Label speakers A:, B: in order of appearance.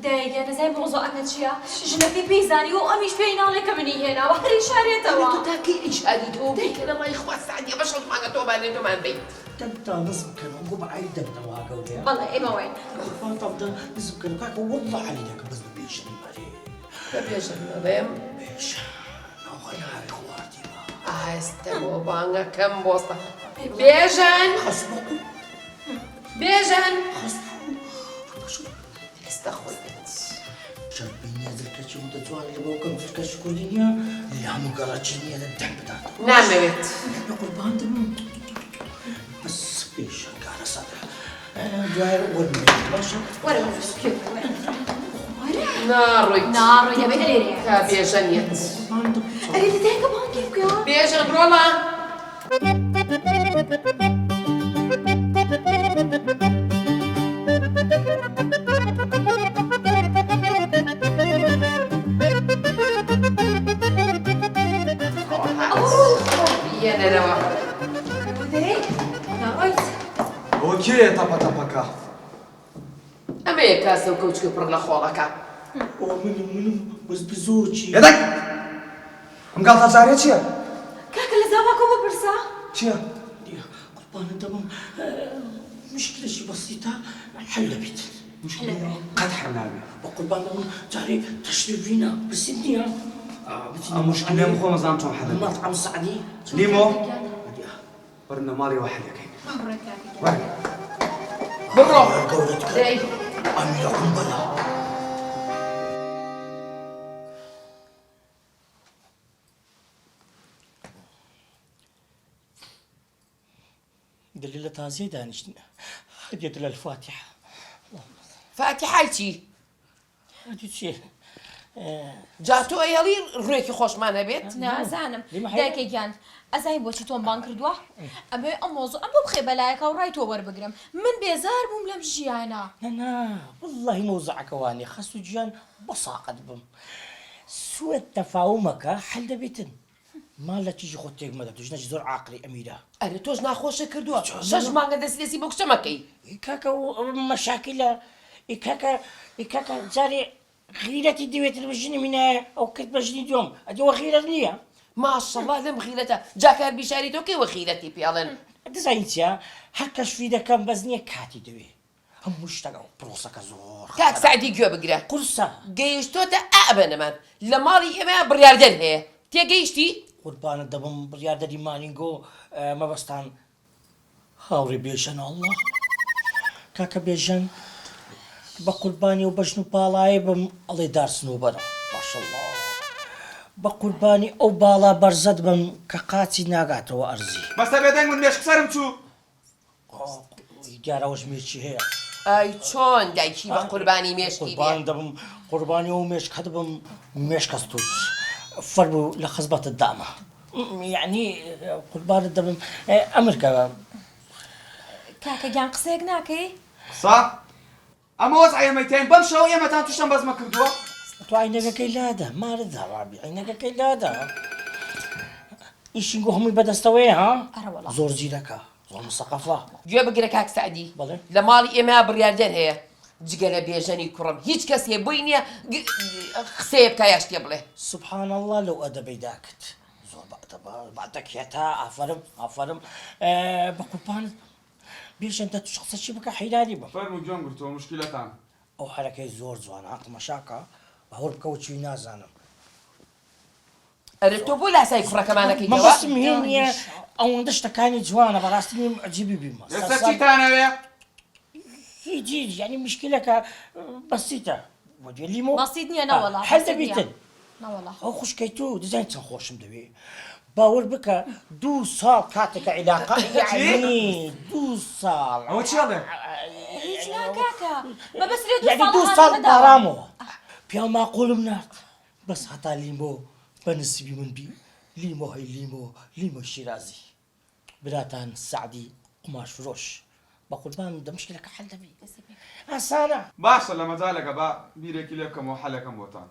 A: دايقة زي موضوعك تشيا جنبي بيزاني وأميش بين عليك مني هنا وحري شاريته
B: تو تاكي إيش هذه توبي كذا الله يخوى سعدي باش ما توبة أنا ما بيت
C: تبدا نصب كانوا نقوم عيد تبدا واقولي
A: والله إيه ما وين
C: تبدا نصب كانوا كاك والله عليك بس بيش المري
B: بيش المريم
C: بيش نوغي هاي خواتي ما
B: استمو بانغا كم بوسطة بيجن
C: خصبكو
B: بيجن
C: خصبكو
B: استخوي
C: شربيني هذا الكشف وتتوالى اللي بوكم في الكشف كلينيا اللي عمو قراتشيني هذا الدم بتاعته
B: نعم بيت
C: نقول باندم بس بيش قاعد صدر داير والمين باشا
A: ولا كيف
B: ناروي
A: نار يا بين اللي
B: بيجن يت
C: باندم
A: أريد دايقة بان كيف كيا
B: بيجن برولا يا نروى
A: دايق نارويت
D: اوكي تابا
B: أما يكاسو كوتشك برنا خولك
C: ومن بس بزوجي
D: يدك هم قال تزاري تشيا
A: كاك اللي زاباكو ببرسا
D: تشيا
C: قربان تمام مشكلة شي بسيطة حلبت مشكلة
D: قد حرنامي
C: وقربان تمام تعري تشرفينا بس انتي
D: مشكلة مخو مزامتهم حدا
C: المطعم السعدي
D: ليمو ورنا مالي واحد يا كين ورنا
B: بالروح
C: قولتك
B: داي
C: أميرة قنبلة دليلة تازي دانشنا هديت للفاتحة
B: فاتحايتي
C: هديت شيء
B: جاتو ايالي رويكي خوش معنا بيت
A: نازانم
C: لما حيا؟
A: دايكي كان أزاي بوشي توم بان كردوه أبي أموزو أبو بخي بلايك أو رايتو وربقرم من بيزار بوم لمجيانا
C: أنا والله موزعك واني خاصو جان بصاقة بم سوى تفاهمك حل بيتن ما لا تيجي خوتك مدى تجناش زور عقلي أميرة
B: أنا توج ناخوش كردوها شاش ما قد سلسي بوك شمكي
C: إكاكا مشاكل إكاكا جاري غيرتي ديويت البجني من أو كتب بجني دوم أدي وغيرة ليا
B: ما شاء الله لم خيلته جاكر بشاري توكي وخيلتي بيالن
C: دزاينتيا هكاش في دا كان بزني كاتي دوي هم مشتاقوا بروسك زور
B: كاك سعدي جو بقرا
C: قرصة
B: قيشتو تا أبنا من لمالي إما برياردن هي تي قيشتي
C: قربان الدبم بريادة دي مالينجو ما بستان هاوري بيجن الله كاكا بيجن بقرباني وبجنو بالاي بم الله دار سنوبرا ما شاء الله بقرباني او بالا برزد بم كقاتي ناقات وارزي
D: بس تبي من مش كسرم شو
C: يجارا وش ميشي هي
B: أي شون دايشي بقرباني ميشتي
C: قربان
B: بيه
C: دبم قرباني ومش كتبم مش كستوت فربو لخزبة الدعمة يعني قربان الدبم أمريكا
A: كاكا جان قصيق ناكي
D: صح اما وسع يا ميتين بمشى ويا متان تشتم بس ما كردوا
C: تو عينك كيلادا ما رضا رابي عينك كيلادا ايش نقول بدستوي ها
A: أرى والله
C: زور زيدك زور الثقافة
B: جو بقرا كاك سعدي
C: بلى
B: لمالي إما برياردن هي جگەلە بێژەنی کوڕم هیچ کەسێ بووی نییە قسەیە بکە یاشتێ بڵێ
C: سبحان الله لو أدبي داكت زور بعدك يا تا عفرم بقربان بيش انت شخص شي بك حيلاني با
D: فرمو جون قلتوا مشكلتان
C: او حركه زور زوان عق مشاكا بهور بكوتشي نازانم
B: ئەرە تۆ بۆ لاسای کوڕەکەمانەکەی
C: ما
B: دەوە
C: بس مهمني او ندشت كاني جوانا براستي عجيبي بما
D: لسه تانا
C: يجي يعني مشكلة بسيطة ودي اللي مو
A: بسيطني أنا والله
C: حل
A: بسيطني.
C: بيتن
A: لا والله
C: او خوش كيتو ديزاين تنخوش مدوي باور بك دو صال كاتك علاقة يعني دو صال
D: هو تشي هذا
A: هيج لا كاكا ما بس ريدو
C: يعني دو صال برامو بيا ما اقول منات بس حتى ليمو بنسبي من بي ليمو هاي ليمو الشيرازي براتان السعدي قماش فروش بقول بان ده مشكلة حل بي أسانا
D: باشا لما زالك با بيرك لكم وحلكم وطن